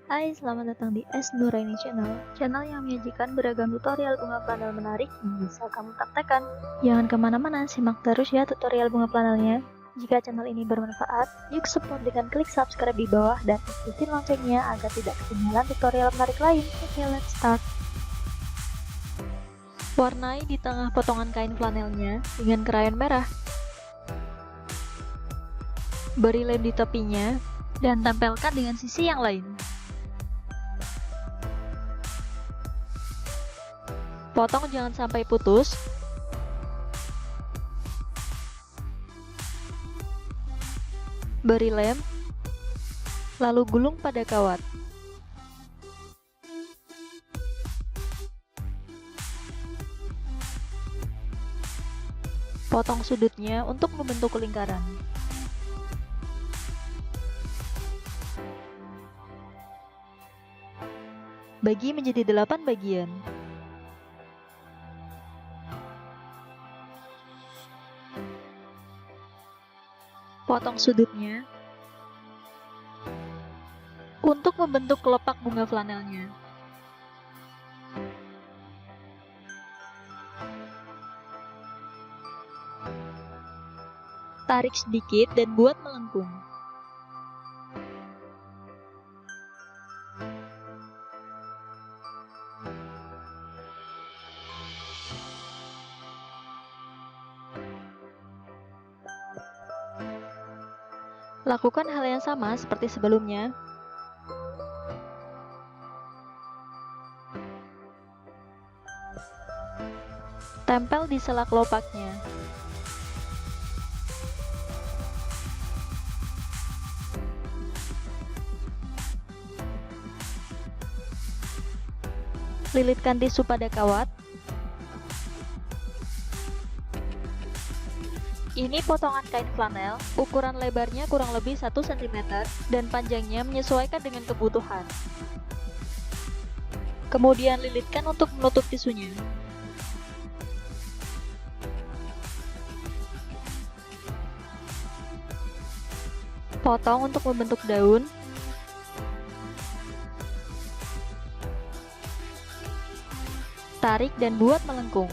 Hai, selamat datang di S Nuraini Channel, channel yang menyajikan beragam tutorial bunga planel menarik yang bisa kamu praktekkan. Jangan kemana-mana, simak terus ya tutorial bunga planelnya. Jika channel ini bermanfaat, yuk support dengan klik subscribe di bawah dan aktifin loncengnya agar tidak ketinggalan tutorial menarik lain. Oke, let's start. Warnai di tengah potongan kain flanelnya dengan krayon merah. Beri lem di tepinya dan tempelkan dengan sisi yang lain. Potong jangan sampai putus. Beri lem, lalu gulung pada kawat. Potong sudutnya untuk membentuk lingkaran. Bagi menjadi 8 bagian. Potong sudutnya untuk membentuk kelopak bunga flanelnya. Tarik sedikit dan buat melengkung. Lakukan hal yang sama seperti sebelumnya. Tempel di sela kelopaknya. Lilitkan tisu pada kawat. Ini potongan kain flanel, ukuran lebarnya kurang lebih 1 cm dan panjangnya menyesuaikan dengan kebutuhan. Kemudian lilitkan untuk menutup tisunya. Potong untuk membentuk daun. Tarik dan buat melengkung.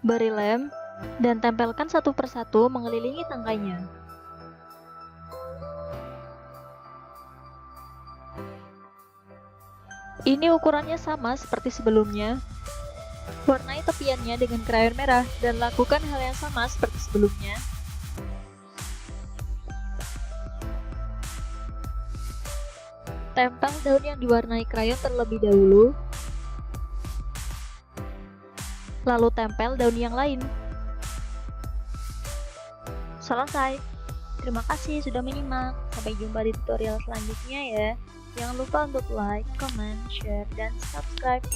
Beri lem dan tempelkan satu persatu mengelilingi tangkainya. Ini ukurannya sama seperti sebelumnya. Warnai tepiannya dengan krayon merah dan lakukan hal yang sama seperti sebelumnya. Tempel daun yang diwarnai krayon terlebih dahulu. Lalu tempel daun yang lain. Selesai. Terima kasih sudah menyimak. Sampai jumpa di tutorial selanjutnya ya. Jangan lupa untuk like, comment, share, dan subscribe.